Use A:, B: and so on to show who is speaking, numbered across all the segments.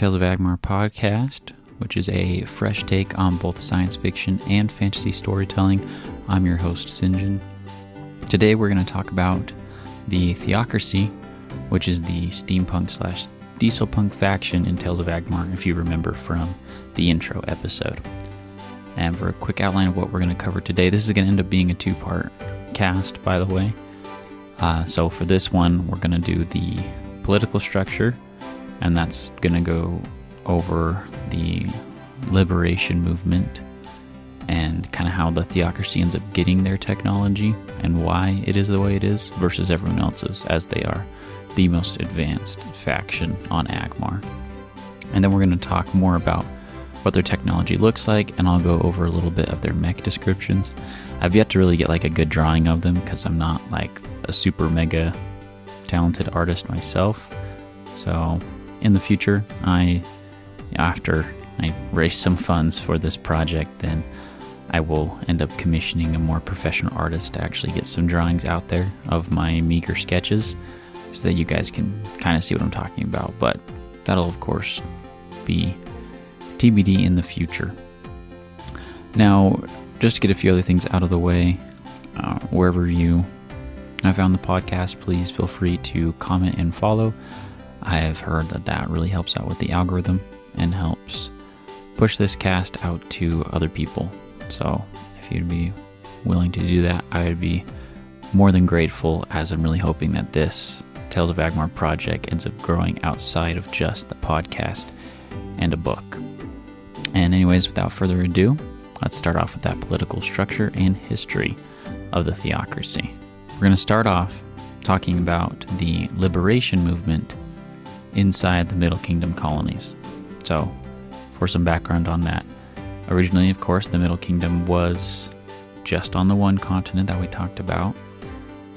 A: Tales of Agmar podcast, which is a fresh take on both science fiction and fantasy storytelling. I'm your host, Sinjin. Today we're going to talk about the Theocracy, which is the steampunk / dieselpunk faction in Tales of Agmar, if you remember from the intro episode. And for a quick outline of what we're going to cover today, this is going to end up being a two-part cast, by the way. So for this one, we're going to do the political structure, and that's going to go over the liberation movement and kind of how the Theocracy ends up getting their technology and why it is the way it is versus everyone else's, as they are the most advanced faction on Agmar. And then we're going to talk more about what their technology looks like, and I'll go over a little bit of their mech descriptions. I've yet to really get like a good drawing of them because I'm not like a super mega talented artist myself. So in the future, after I raise some funds for this project, then I will end up commissioning a more professional artist to actually get some drawings out there of my meager sketches so that you guys can kind of see what I'm talking about. But that'll of course be TBD in the future. Now, just to get a few other things out of the way, wherever you have found the podcast, please feel free to comment and follow. I have heard that really helps out with the algorithm and helps push this cast out to other people. So if you'd be willing to do that, I would be more than grateful, as I'm really hoping that this Tales of Agmar project ends up growing outside of just the podcast and a book. And anyways, without further ado, let's start off with that political structure and history of the Theocracy. We're going to start off talking about the liberation movement inside the Middle Kingdom colonies. So, for some background on that, originally, of course, the Middle Kingdom was just on the one continent that we talked about,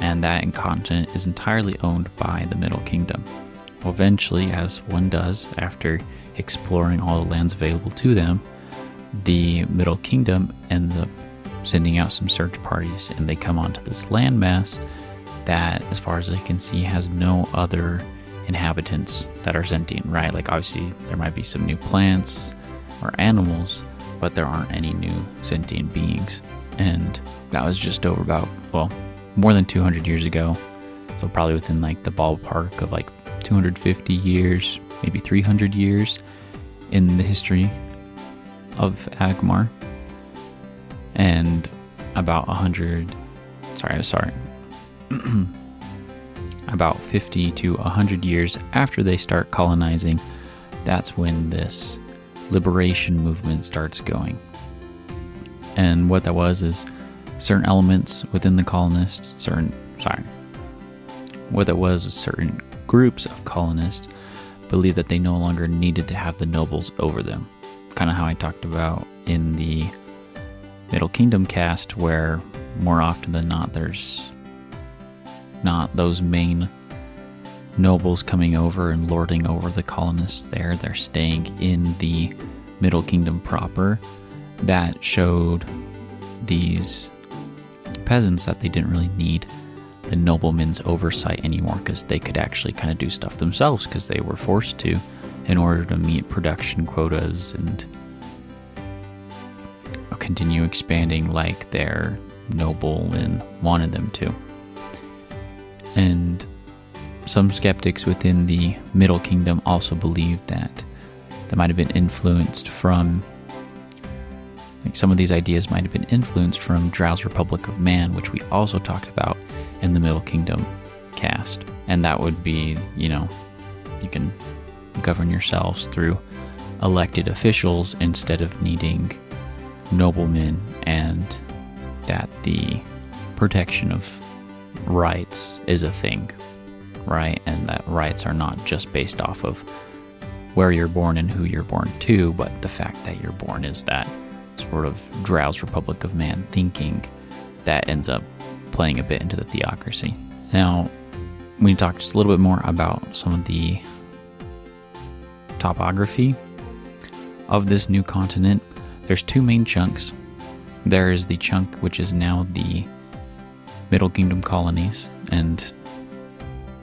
A: and that continent is entirely owned by the Middle Kingdom. Well, eventually, as one does after exploring all the lands available to them, the Middle Kingdom ends up sending out some search parties, and they come onto this landmass that, as far as I can see, has no other inhabitants that are sentient, right? Like, obviously, there might be some new plants or animals, but there aren't any new sentient beings. And that was just over about, more than 200 years ago. So probably within like the ballpark of like 250 years, maybe 300 years in the history of Agmar. And about about 50 to 100 years after they start colonizing, that's when this liberation movement starts going. And what that was is certain elements within the colonists, certain groups of colonists believed that they no longer needed to have the nobles over them. Kind of how I talked about in the Middle Kingdom cast, where more often than not there's not those main nobles coming over and lording over the colonists there. They're staying in the Middle Kingdom proper. That showed these peasants that they didn't really need the noblemen's oversight anymore, because they could actually kind of do stuff themselves because they were forced to in order to meet production quotas and continue expanding like their noblemen wanted them to. And some skeptics within the Middle Kingdom also believed that they might have been influenced from, like, some of these ideas might have been influenced from Drow's Republic of Man, which we also talked about in the Middle Kingdom cast. And that would be, you can govern yourselves through elected officials instead of needing noblemen, and that the protection of rights is a thing, right? And that rights are not just based off of where you're born and who you're born to, but the fact that you're born is that sort of Drow's Republic of Man thinking that ends up playing a bit into the Theocracy. Now, we talked just a little bit more about some of the topography of this new continent. There's two main chunks. There is the chunk which is now the Middle Kingdom colonies, and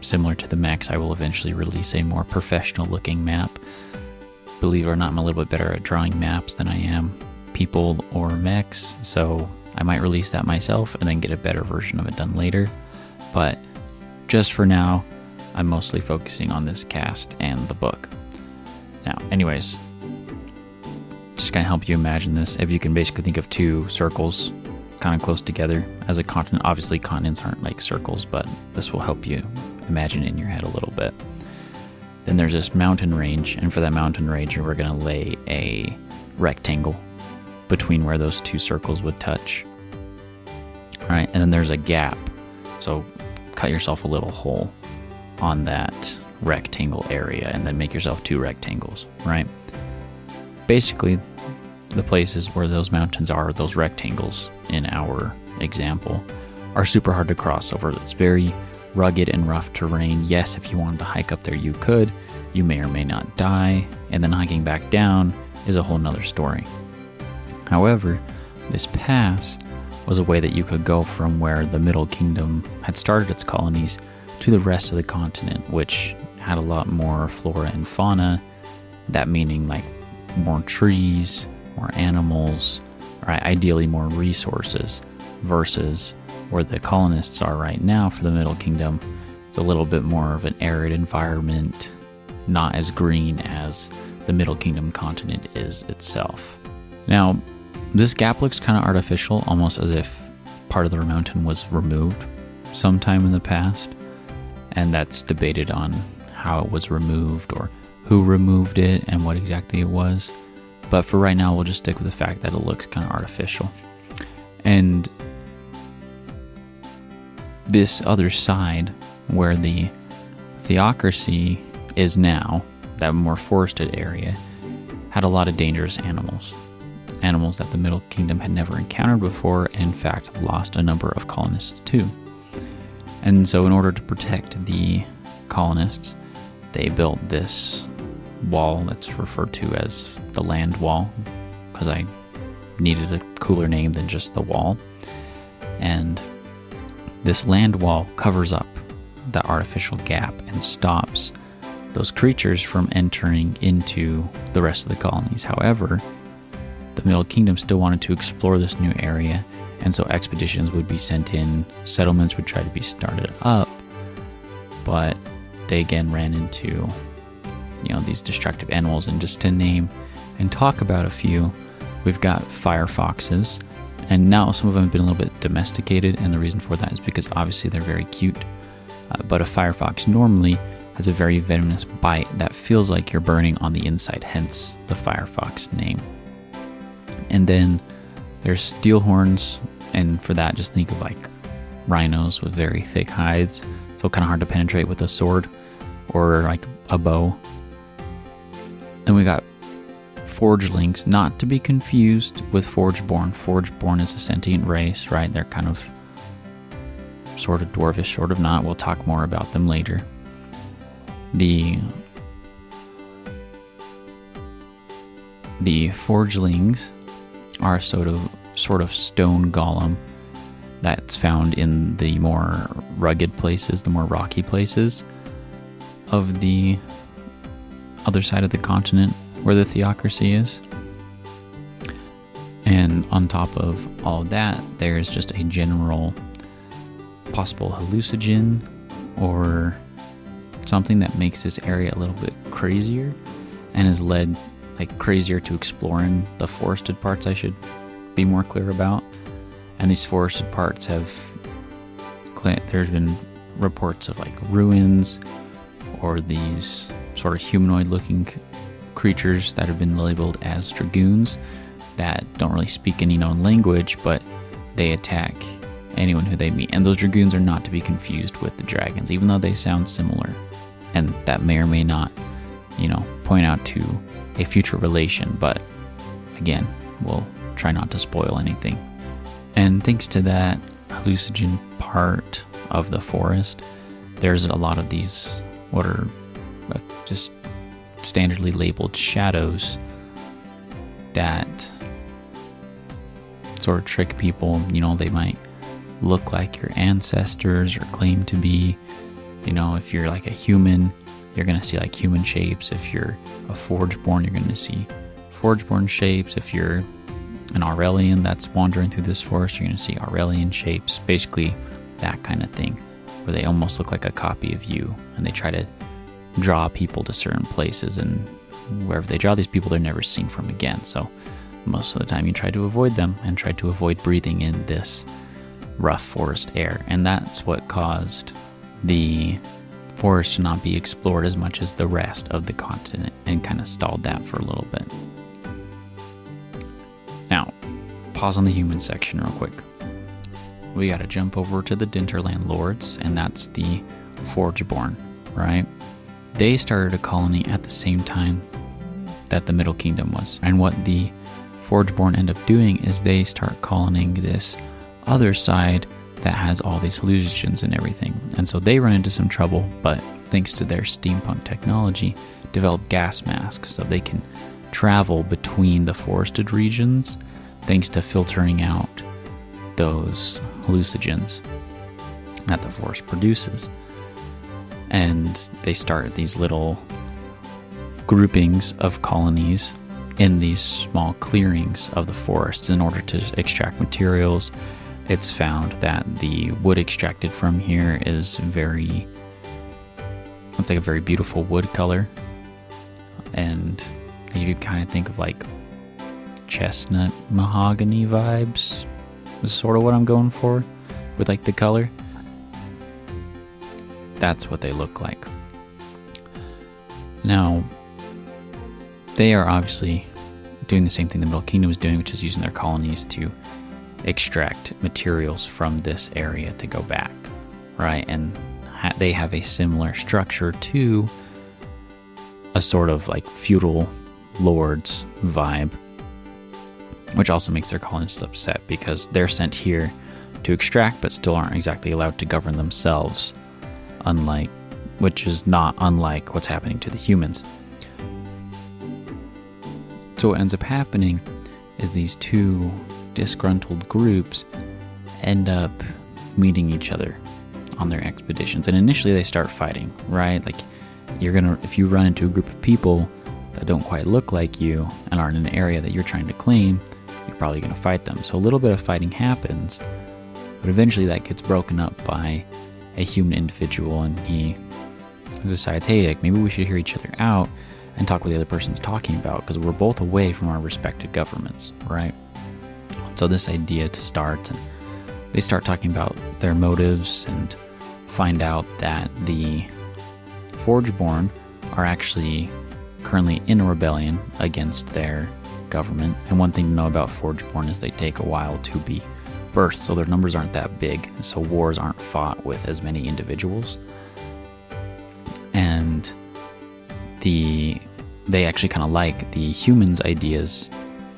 A: similar to the Mechs, I will eventually release a more professional looking map believe it or not, I'm a little bit better at drawing maps than I am people or mechs, so I might release that myself and then get a better version of it done later. But just for now, I'm mostly focusing on this cast and the book. Now, anyways, just gonna help you imagine this. If you can basically think of two circles kind of close together as a continent. Obviously, continents aren't like circles, but this will help you imagine it in your head a little bit. Then there's this mountain range, and for that mountain range, we're gonna lay a rectangle between where those two circles would touch. All right, and then there's a gap. So cut yourself a little hole on that rectangle area and then make yourself two rectangles, right? Basically, the places where those mountains are, those rectangles in our example, are super hard to cross over. It's very rugged and rough terrain. Yes, if you wanted to hike up there, you could. You may or may not die, and then hiking back down is a whole nother story. However, this pass was a way that you could go from where the Middle Kingdom had started its colonies to the rest of the continent, which had a lot more flora and fauna. That meaning like more trees, more animals, or ideally more resources, versus where the colonists are right now for the Middle Kingdom. It's a little bit more of an arid environment, not as green as the Middle Kingdom continent is itself. Now, this gap looks kind of artificial, almost as if part of the mountain was removed sometime in the past, and that's debated on how it was removed or who removed it and what exactly it was. But for right now, we'll just stick with the fact that it looks kind of artificial. And this other side, where the Theocracy is now, that more forested area, had a lot of dangerous animals. Animals that the Middle Kingdom had never encountered before, and in fact lost a number of colonists too. And so in order to protect the colonists, they built this wall that's referred to as the land wall, because I needed a cooler name than just the wall. And this land wall covers up the artificial gap and stops those creatures from entering into the rest of the colonies. However, the Middle Kingdom still wanted to explore this new area, and so expeditions would be sent in, settlements would try to be started up, but they again ran into these destructive animals. And just to name and talk about a few, we've got firefoxes, and now some of them have been a little bit domesticated, and the reason for that is because obviously they're very cute, but a firefox normally has a very venomous bite that feels like you're burning on the inside, hence the firefox name. And then there's steel horns, and for that just think of like rhinos with very thick hides, so kind of hard to penetrate with a sword or like a bow. Then we got forgelings, not to be confused with forgeborn. Forgeborn is a sentient race, right? They're kind of sort of dwarvish, sort of not. We'll talk more about them later. The forgelings are sort of stone golem that's found in the more rugged places, the more rocky places of the other side of the continent where the Theocracy is. And on top of all that, there's just a general possible hallucinogen or something that makes this area a little bit crazier and has led crazier to exploring the forested parts, I should be more clear about. And these forested parts there's been reports of ruins or these sort of humanoid looking creatures that have been labeled as dragoons that don't really speak any known language, but they attack anyone who they meet. And those dragoons are not to be confused with the dragons, even though they sound similar. And that may or may not, point out to a future relation, but again, we'll try not to spoil anything. And thanks to that hallucinogen part of the forest, there's a lot of these what are just standardly labeled shadows that sort of trick people. They might look like your ancestors or claim to be. If you're like a human, you're going to see like human shapes. If you're a Forgeborn, you're going to see Forgeborn shapes. If you're an Aurelian that's wandering through this forest, you're going to see Aurelian shapes. Basically, that kind of thing, where they almost look like a copy of you, and they try to draw people to certain places, and wherever they draw these people, they're never seen from again. So most of the time you try to avoid them and try to avoid breathing in this rough forest air. And that's what caused the forest to not be explored as much as the rest of the continent, and kind of stalled that for a little bit. Now, pause on the human section real quick. We gotta jump over to the Dinterland Lords, and that's the Forgeborn, right? They started a colony at the same time that the Middle Kingdom was. And what the Forgeborn end up doing is they start coloning this other side that has all these hallucinogens and everything. And so they run into some trouble, but thanks to their steampunk technology, develop gas masks so they can travel between the forested regions thanks to filtering out those hallucinogens that the forest produces. And they start these little groupings of colonies in these small clearings of the forests in order to extract materials. It's found that the wood extracted from here is it's like a very beautiful wood color. And you kind of think of like chestnut mahogany vibes, is sort of what I'm going for with like the color. That's what they look like. Now, they are obviously doing the same thing the Middle Kingdom is doing, which is using their colonies to extract materials from this area to go back, right? And they have a similar structure to a sort of like feudal lords vibe, which also makes their colonists upset because they're sent here to extract but still aren't exactly allowed to govern themselves, which is not unlike what's happening to the humans. So what ends up happening is these two disgruntled groups end up meeting each other on their expeditions, and initially they start fighting, right? Like if you run into a group of people that don't quite look like you and aren't in an area that you're trying to claim, you're probably going to fight them. So a little bit of fighting happens, but eventually that gets broken up by a human individual, and he decides, hey, like maybe we should hear each other out and talk what the other person's talking about, because we're both away from our respective governments, right? So this idea to start, and they start talking about their motives and find out that the Forgeborn are actually currently in a rebellion against their government. And one thing to know about Forgeborn is they take a while to be birthed, so their numbers aren't that big, so wars aren't fought with as many individuals. And they actually kind of like the humans' ideas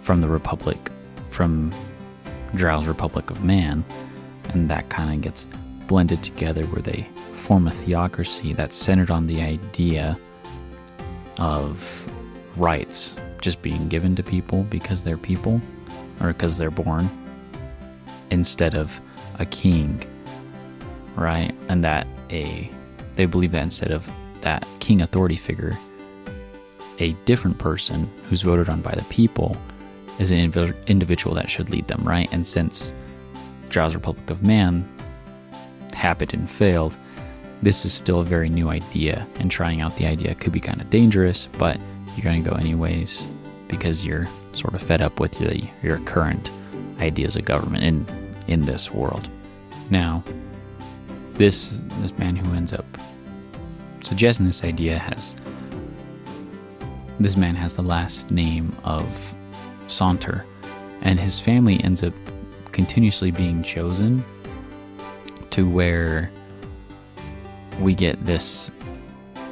A: from the Republic, from Drow's Republic of Man, and that kind of gets blended together where they form a theocracy that's centered on the idea of rights just being given to people because they're people, or because they're born, instead of a king, right? And that they believe that instead of that king authority figure, a different person who's voted on by the people is an individual that should lead them, right? And since Drow's Republic of Man happened and failed, this is still a very new idea, and trying out the idea could be kind of dangerous, but you're going to go anyways because you're sort of fed up with your current ideas of government in this world. Now, this man who ends up suggesting this idea has the last name of Saunter, and his family ends up continuously being chosen to where we get this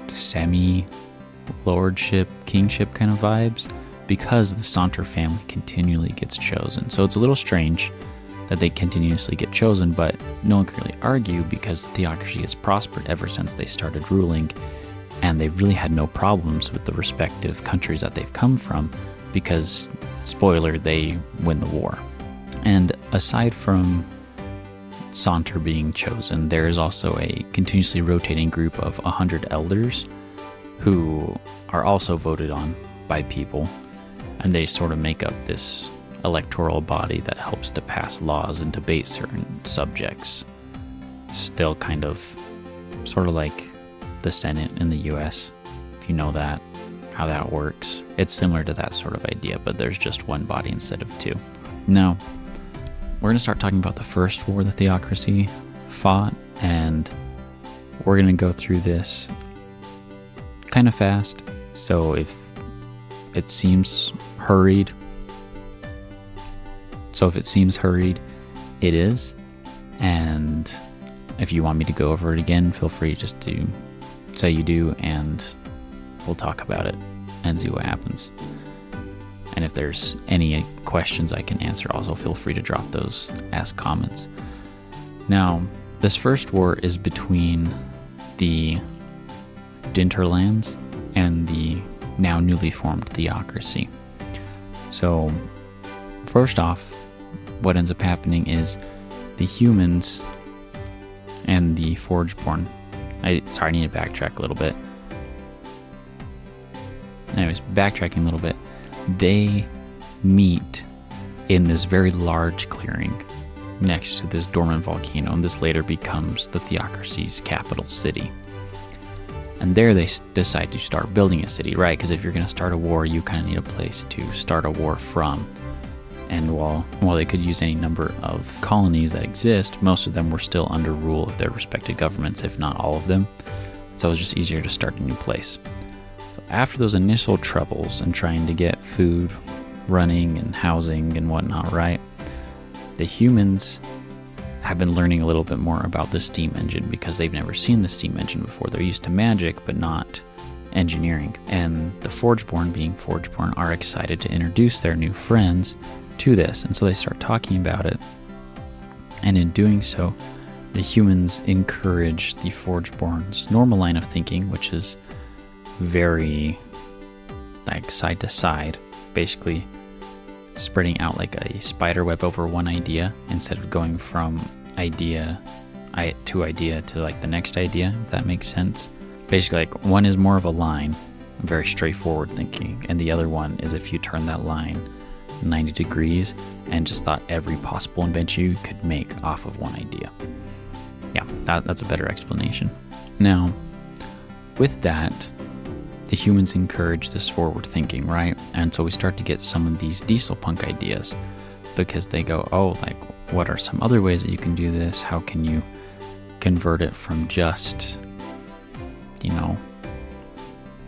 A: semi-lordship, kingship kind of vibes, because the Saunter family continually gets chosen. So it's a little strange that they continuously get chosen, but no one can really argue because theocracy has prospered ever since they started ruling, and they've really had no problems with the respective countries that they've come from because, spoiler, they win the war. And aside from Saunter being chosen, there is also a continuously rotating group of 100 elders who are also voted on by people, and they sort of make up this electoral body that helps to pass laws and debate certain subjects. Still kind of sort of like the Senate in the US, if you know that, how that works. It's similar to that sort of idea, but there's just one body instead of two. Now, we're going to start talking about the first war the Theocracy fought, and we're going to go through this kind of fast, so if it seems hurried, it is. And if you want me to go over it again, feel free just to say you do, and we'll talk about it and see what happens. And if there's any questions I can answer, also feel free to drop those as comments. Now, this first war is between the Dinterlands and the now newly formed Theocracy. So, first off, what ends up happening is the humans and the Forgeborn. I need to backtrack a little bit. Anyways, backtracking a little bit. They meet in this very large clearing next to this dormant volcano, and this later becomes the Theocracy's capital city. And there they decide to start building a city, right? Because if you're going to start a war, you kind of need a place to start a war from. And while they could use any number of colonies that exist, most of them were still under rule of their respective governments, if not all of them. So it was just easier to start a new place. So after those initial troubles and trying to get food running and housing and whatnot, right, the humans have been learning a little bit more about the steam engine because they've never seen the steam engine before. They're used to magic, but not engineering. And the Forgeborn, being Forgeborn, are excited to introduce their new friends to this. And so they start talking about it. And in doing so, the humans encourage the Forgeborn's normal line of thinking, which is very like side to side, basically spreading out like a spider web over one idea instead of going from idea to like the next idea, if that makes sense. Basically, like one is more of a line, very straightforward thinking, and the other one is if you turn that line 90 degrees and just thought every possible invention you could make off of one idea. Yeah, that's a better explanation. Now, with that, the humans encourage this forward thinking, right? And so we start to get some of these dieselpunk ideas because they go, oh, like, what are some other ways that you can do this? How can you convert it from just,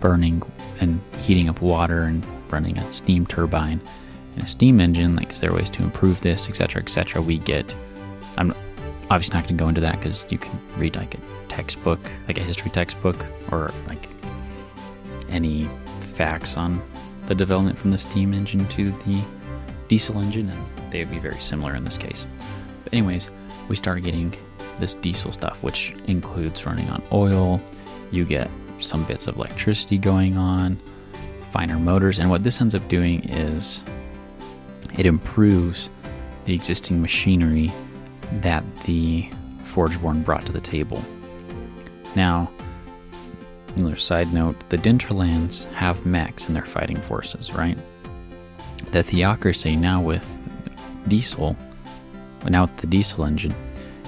A: burning and heating up water and running a steam turbine and a steam engine? Like, is there ways to improve this, etc., etc.? I'm obviously not going to go into that because you can read like a textbook, like a history textbook, or like any facts on the development from the steam engine to the diesel engine, and they would be very similar in this case. But anyways, we start getting this diesel stuff, which includes running on oil. You get some bits of electricity going on, finer motors, and what this ends up doing is it improves the existing machinery that the Forgeborn brought to the table. Now, another side note, the Dinterlands have mechs in their fighting forces, right? The Theocracy, now with the diesel engine,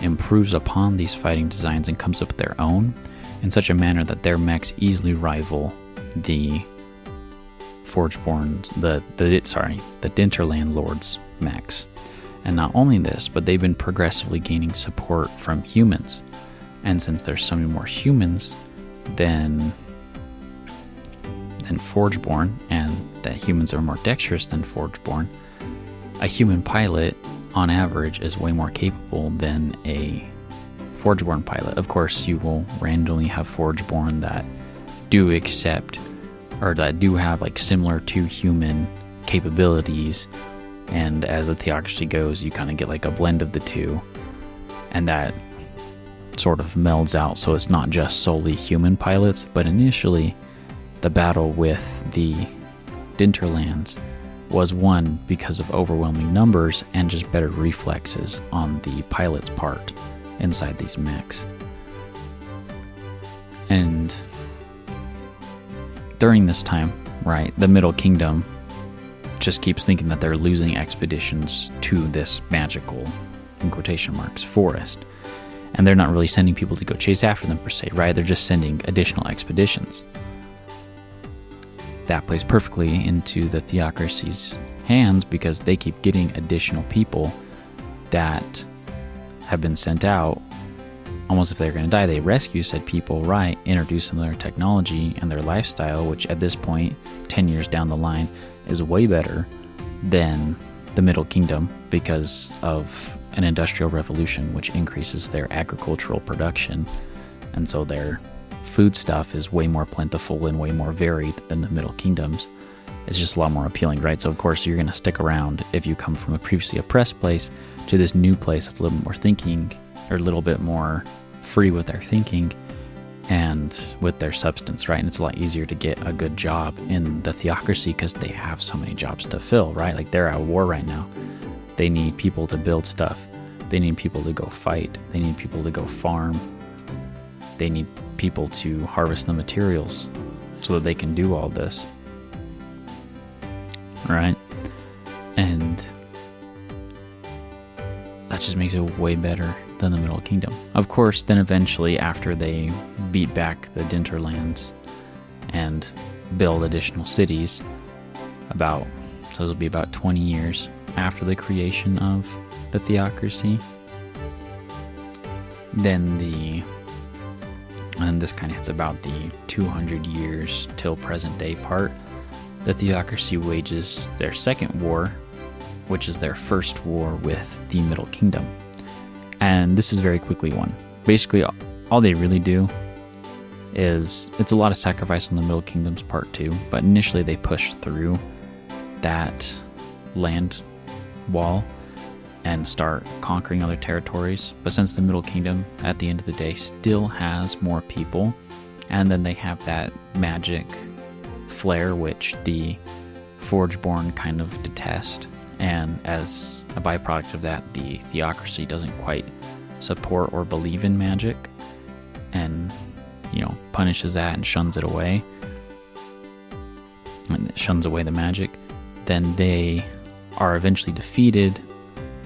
A: improves upon these fighting designs and comes up with their own in such a manner that their mechs easily rival the Forgeborn's, the Dinterland Lords' mechs. And not only this, but they've been progressively gaining support from humans. And since there's so many more humans than Forgeborn, and that humans are more dexterous than Forgeborn, a human pilot, on average, is way more capable than a Forgeborn pilot. Of course, you will randomly have Forgeborn that do accept, or that do have like similar to human capabilities, and as the Theocracy goes, you kind of get like a blend of the two, and that sort of melds out, so it's not just solely human pilots. But initially, the battle with the Dinterlands was won because of overwhelming numbers and just better reflexes on the pilot's part inside these mechs. And during this time, right, the Middle Kingdom just keeps thinking that they're losing expeditions to this magical, in quotation marks, forest. And they're not really sending people to go chase after them per se, right? They're just sending additional expeditions. That plays perfectly into the Theocracy's hands because they keep getting additional people that have been sent out. Almost if they're going to die, they rescue said people, right? Introduce them to their technology and their lifestyle, which at this point, 10 years down the line, is way better than the Middle Kingdom because of an industrial revolution, which increases their agricultural production. And so their food stuff is way more plentiful and way more varied than the Middle Kingdom's. It's just a lot more appealing, right? So of course you're going to stick around if you come from a previously oppressed place to this new place that's a little more thinking, or a little bit more free with their thinking and with their substance, right? And it's a lot easier to get a good job in the Theocracy because they have so many jobs to fill, right? Like they're at war right now. They need people to build stuff. They need people to go fight. They need people to go farm. They need people to harvest the materials so that they can do all this, right? And that just makes it way better than the Middle Kingdom. Of course, then eventually after they beat back the Dinterlands and build additional cities, so it'll be about 20 years after the creation of the Theocracy, and this kind of hits about the 200 years till present day part. The Theocracy wages their second war, which is their first war with the Middle Kingdom. And this is very quickly won. Basically, all they really do is, it's a lot of sacrifice on the Middle Kingdom's part too, but initially they push through that land wall and start conquering other territories. But since the Middle Kingdom, at the end of the day, still has more people, and then they have that magic flair, which the Forgeborn kind of detest. And as a byproduct of that, the Theocracy doesn't quite support or believe in magic and, punishes that and shuns it away. And it shuns away the magic. Then they are eventually defeated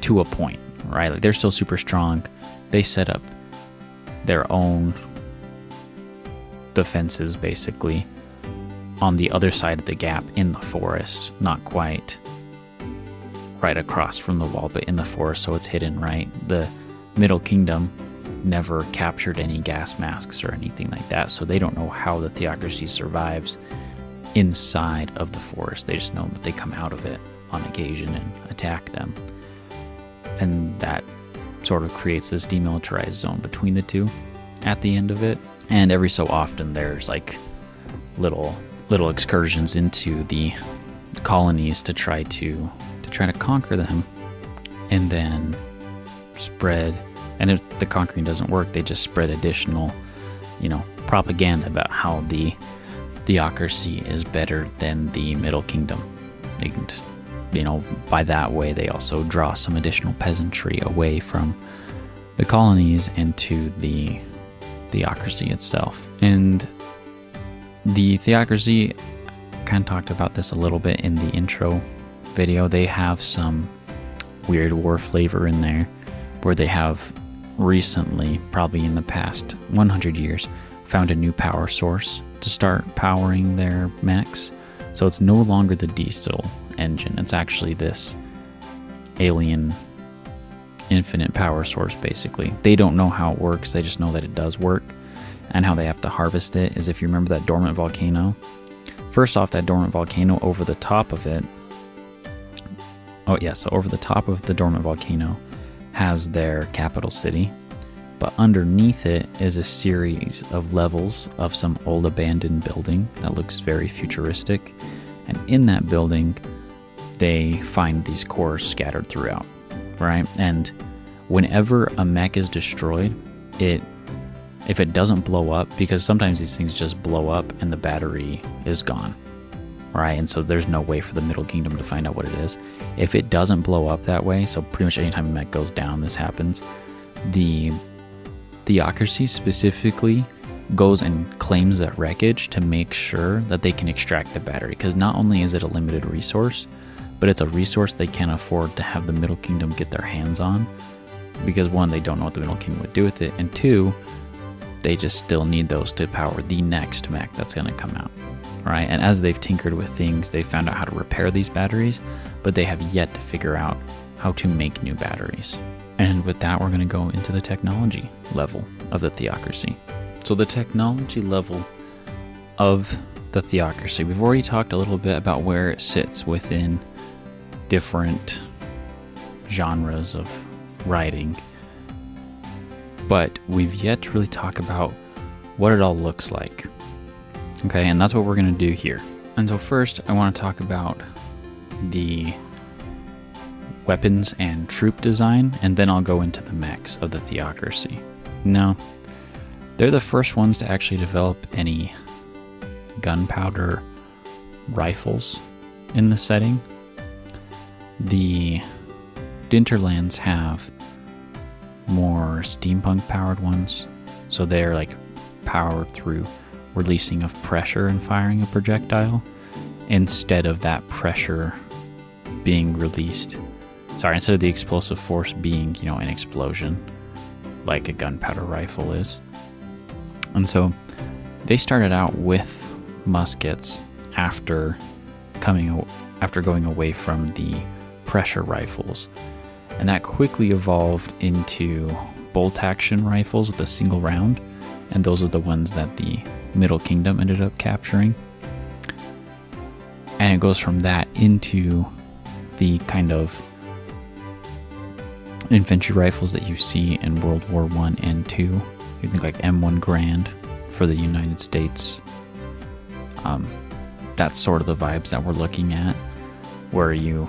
A: to a point, right? Like they're still super strong. They set up their own defenses basically on the other side of the gap in the forest, not quite right across from the wall, but in the forest, so it's hidden, right? The Middle Kingdom never captured any gas masks or anything like that, so they don't know how the Theocracy survives inside of the forest. They just know that they come out of it on occasion and attack them. And that sort of creates this demilitarized zone between the two at the end of it. And every so often there's like little excursions into the colonies to try to conquer them, and then spread. And if the conquering doesn't work, they just spread additional, propaganda about how the Theocracy is better than the Middle Kingdom. And, by that way, they also draw some additional peasantry away from the colonies into the Theocracy itself. And the Theocracy, kind of talked about this a little bit in the intro video. They have some weird war flavor in there, where they have recently, probably in the past 100 years, found a new power source to start powering their mechs. So it's no longer the diesel engine. It's actually this alien infinite power source, basically. They don't know how it works. They just know that it does work. And how they have to harvest it is, if you remember that dormant volcano. First off, that dormant volcano, over the top of it, so over the top of the dormant volcano has their capital city, but underneath it is a series of levels of some old abandoned building that looks very futuristic. And in that building, they find these cores scattered throughout, right? And whenever a mech is destroyed, if it doesn't blow up, because sometimes these things just blow up and the battery is gone, right? And so there's no way for the Middle Kingdom to find out what it is. If it doesn't blow up that way, so pretty much anytime a mech goes down, this happens, the Theocracy specifically goes and claims that wreckage to make sure that they can extract the battery, because not only is it a limited resource, but it's a resource they can't afford to have the Middle Kingdom get their hands on, because one, they don't know what the Middle Kingdom would do with it, and two, they just still need those to power the next mech that's going to come out, right? And as they've tinkered with things, they found out how to repair these batteries, but they have yet to figure out how to make new batteries. And with that, we're going to go into the technology level of the Theocracy. So the technology level of the Theocracy, we've already talked a little bit about where it sits within different genres of writing, but we've yet to really talk about what it all looks like. Okay, and that's what we're going to do here. And so first, I want to talk about the weapons and troop design, and then I'll go into the mechs of the Theocracy. Now, they're the first ones to actually develop any gunpowder rifles in the setting. The Dinterlands have more steampunk powered ones, so they're like powered through releasing of pressure and firing a projectile instead of that pressure being released. Instead of the explosive force being, an explosion like a gunpowder rifle is. And so they started out with muskets after going away from the pressure rifles. And that quickly evolved into bolt action rifles with a single round. And those are the ones that the Middle Kingdom ended up capturing. And it goes from that into the kind of infantry rifles that you see in World War I and II. You think like M1 Grand for the United States. That's sort of the vibes that we're looking at, where you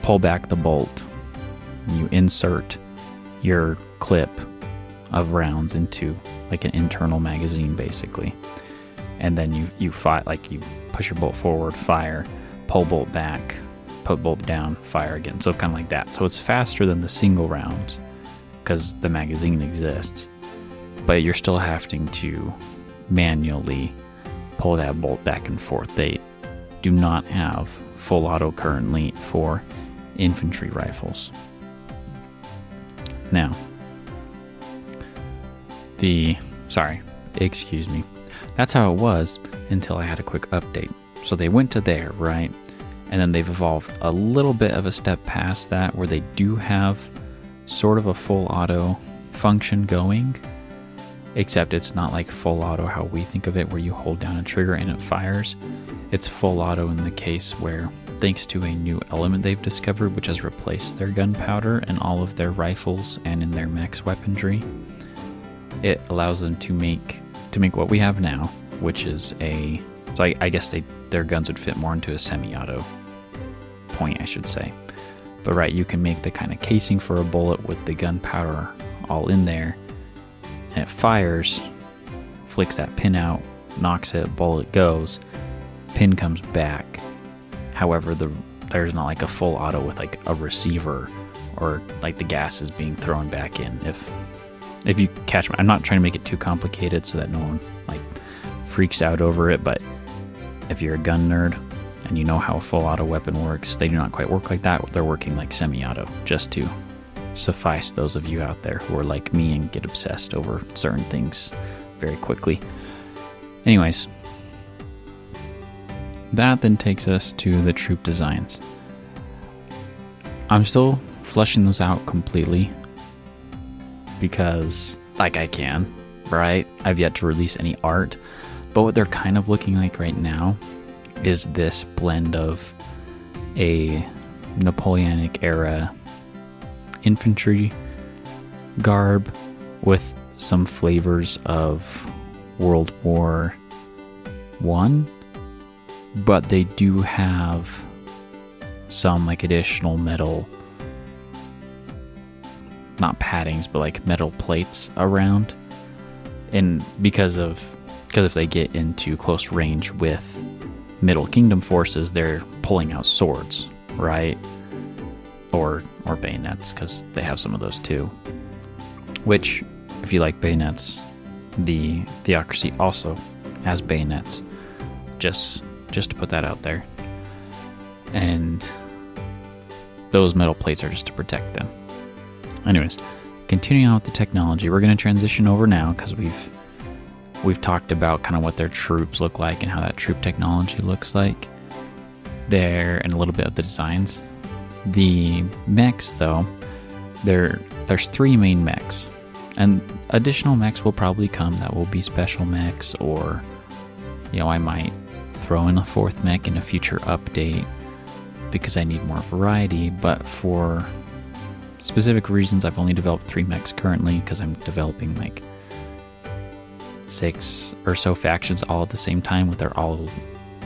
A: pull back the bolt, you insert your clip of rounds into like an internal magazine basically, and then you fire, like you push your bolt forward, fire, pull bolt back, put bolt down, fire again. So kind of like that. So it's faster than the single rounds because the magazine exists, but you're still having to manually pull that bolt back and forth. They do not have full auto currently for infantry rifles. Now, that's how it was until I had a quick update. So they went to there, right? And then they've evolved a little bit of a step past that, where they do have sort of a full auto function going, except it's not like full auto how we think of it, where you hold down a trigger and it fires. It's full auto in the case where, thanks to a new element they've discovered, which has replaced their gunpowder in all of their rifles and in their mechs weaponry, it allows them to make what we have now, which is I guess their guns would fit more into a semi-auto point, I should say. But right, you can make the kind of casing for a bullet with the gunpowder all in there, and it fires, flicks that pin out, knocks it, bullet goes, pin comes back. However, there's not like a full auto with like a receiver, or like the gas is being thrown back in. If you catch me, I'm not trying to make it too complicated so that no one like freaks out over it, but if you're a gun nerd and you know how a full auto weapon works, they do not quite work like that. They're working like semi-auto, just to suffice those of you out there who are like me and get obsessed over certain things very quickly. Anyways, that then takes us to the troop designs. I'm still fleshing those out completely because, like, I can, right? I've yet to release any art, but what they're kind of looking like right now is this blend of a Napoleonic era infantry garb with some flavors of World War I, but they do have some like additional metal, not paddings, but like metal plates around. And because if they get into close range with Middle Kingdom forces, they're pulling out swords, right? Or bayonets, because they have some of those too. Which, if you like bayonets, the Theocracy also has bayonets. Just to put that out there. And those metal plates are just to protect them. Anyways, continuing on with the technology, we're going to transition over now because we've talked about kind of what their troops look like and how that troop technology looks like there, and a little bit of the designs. The mechs, though, there's 3 main mechs, and additional mechs will probably come that will be special mechs, or I might throw in a 4th mech in a future update because I need more variety. But for specific reasons, I've only developed 3 mechs currently because I'm developing like 6 or so factions all at the same time with their all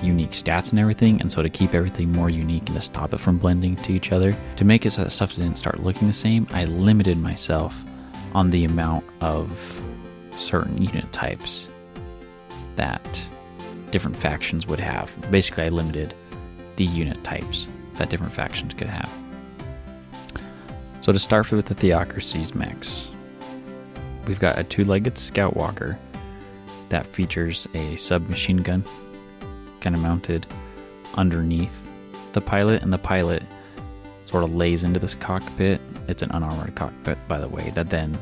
A: unique stats and everything. And so to keep everything more unique and to stop it from blending to each other, to make it so that stuff didn't start looking the same, I limited myself on the amount of certain unit types that different factions would have. Basically, I limited the unit types that different factions could have. So to start with the Theocracy's mechs, we've got a 2-legged scout walker that features a submachine gun kind of mounted underneath the pilot, and the pilot sort of lays into this cockpit. It's an unarmored cockpit, by the way, that then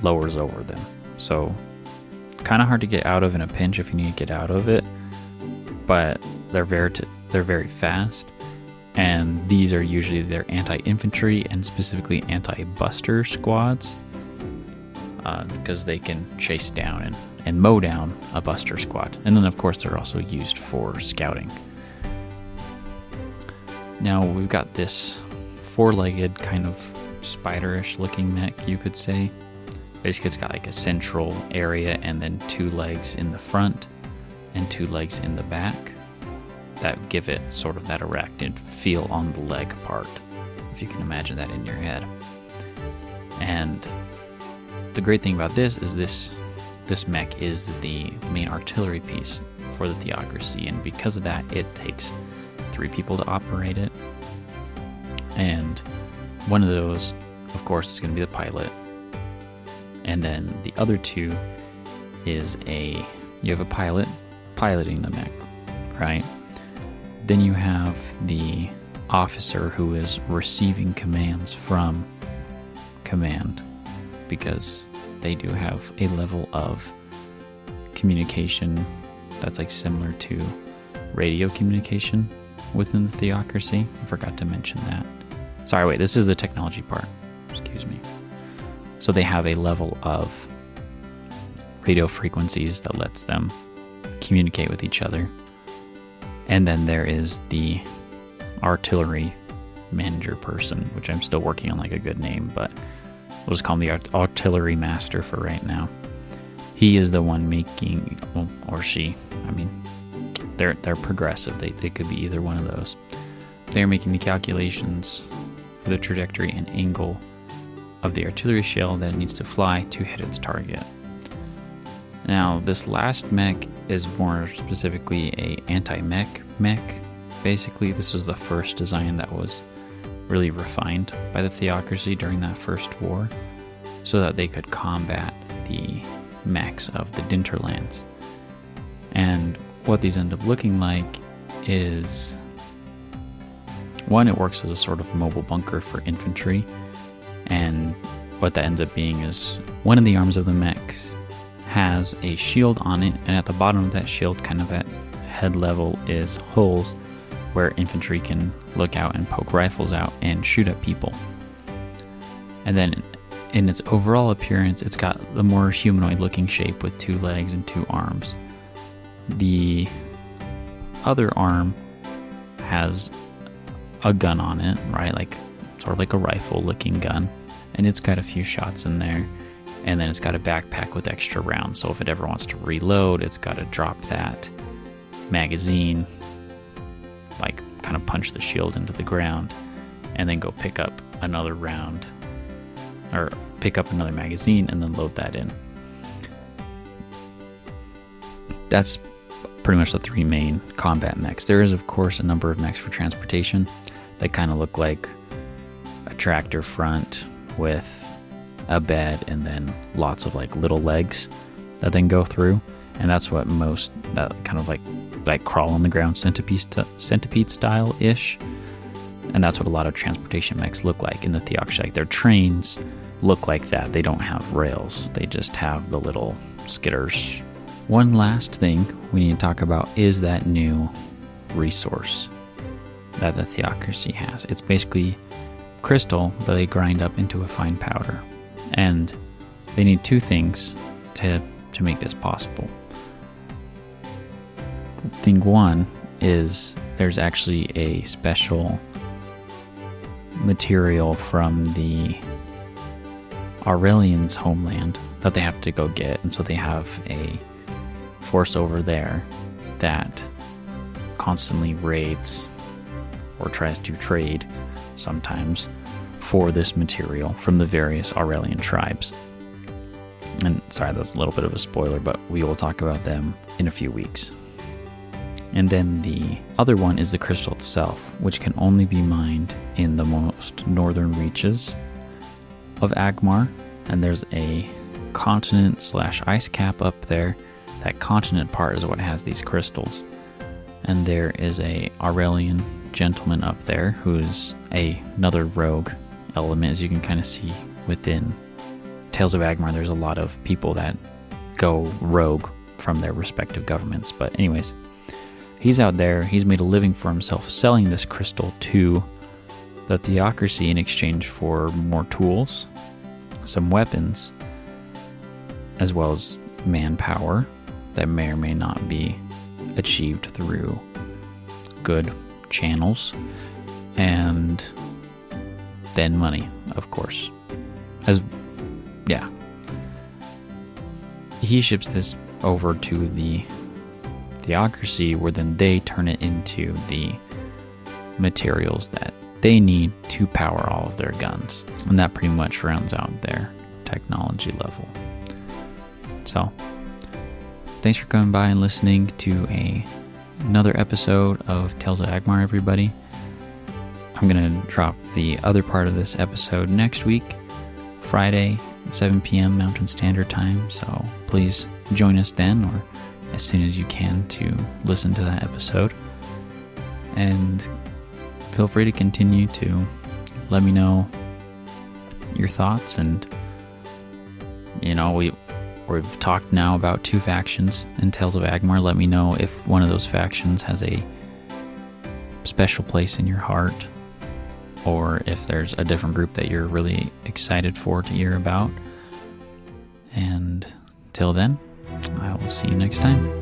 A: lowers over them. So kind of hard to get out of in a pinch if you need to get out of it, but they're very fast, and these are usually their anti-infantry and specifically anti-buster squads, because they can chase down and mow down a buster squad. And then of course they're also used for scouting. Now we've got this 4-legged kind of spiderish looking mech, you could say. Basically, it's got like a central area and then 2 legs in the front and 2 legs in the back that give it sort of that arachnid feel on the leg part, if you can imagine that in your head. And the great thing about this is this mech is the main artillery piece for the Theocracy, and because of that, it takes 3 people to operate it. And one of those, of course, is going to be the pilot. And then the other 2 is you have a pilot piloting the mech, right? Then you have the officer who is receiving commands from command, because they do have a level of communication that's like similar to radio communication within the Theocracy. I forgot to mention that. Sorry, wait, this is the technology part. Excuse me. So they have a level of radio frequencies that lets them communicate with each other. And then there is the artillery manager person, which I'm still working on like a good name, but we'll just call him the artillery master for right now. He is the one making, or she, I mean, they're progressive. They could be either one of those. They're making the calculations for the trajectory and angle of the artillery shell that it needs to fly to hit its target. Now, this last mech is more specifically a anti-mech mech. Basically, this was the first design that was really refined by the Theocracy during that first war, so that they could combat the mechs of the Dinterlands. And what these end up looking like is, one, it works as a sort of mobile bunker for infantry, and what that ends up being is one of the arms of the mechs has a shield on it, and at the bottom of that shield, kind of at head level, is holes where infantry can look out and poke rifles out and shoot at people. And then in its overall appearance, it's got the more humanoid looking shape with 2 legs and 2 arms. The other arm has a gun on it, right? Like sort of like a rifle looking gun, and it's got a few shots in there. And then it's got a backpack with extra rounds, so if it ever wants to reload, it's got to drop that magazine, like kind of punch the shield into the ground, and then go pick up another round, or pick up another magazine and then load that in. That's pretty much the 3 main combat mechs. There is, of course, a number of mechs for transportation that kind of look like a tractor front with a bed and then lots of like little legs that then go through, and that's what most kind of like crawl on the ground centipede style ish, and that's what a lot of transportation mechs look like in the Theocracy. Like their trains look like that. They don't have rails. They just have the little skidders. One last thing we need to talk about is that new resource that the Theocracy has. It's basically crystal that they grind up into a fine powder, and they need two things to make this possible. Thing one is there's actually a special material from the Aurelian's homeland that they have to go get, and so they have a force over there that constantly raids or tries to trade sometimes for this material from the various Aurelian tribes. And sorry, that's a little bit of a spoiler, but we will talk about them in a few weeks. And then the other one is the crystal itself, which can only be mined in the most northern reaches of Agmar. And there's a continent/ice cap up there. That continent part is what has these crystals. And there is a Aurelian gentleman up there who's another rogue element. As you can kind of see within Tales of Agmar, there's a lot of people that go rogue from their respective governments. But anyways, he's out there. He's made a living for himself selling this crystal to the Theocracy in exchange for more tools, some weapons, as well as manpower that may or may not be achieved through good channels, and then money, of course. He ships this over to the Theocracy, where then they turn it into the materials that they need to power all of their guns, and that pretty much rounds out their technology level. So thanks for coming by and listening to another episode of Tales of Agmar, everybody. I'm going to drop the other part of this episode next week, Friday at 7 p.m. Mountain Standard Time, so please join us then, or as soon as you can, to listen to that episode. And feel free to continue to let me know your thoughts. And we've talked now about 2 factions in Tales of Agmar. Let me know if one of those factions has a special place in your heart, or if there's a different group that you're really excited to hear about. And till then, I will see you next time.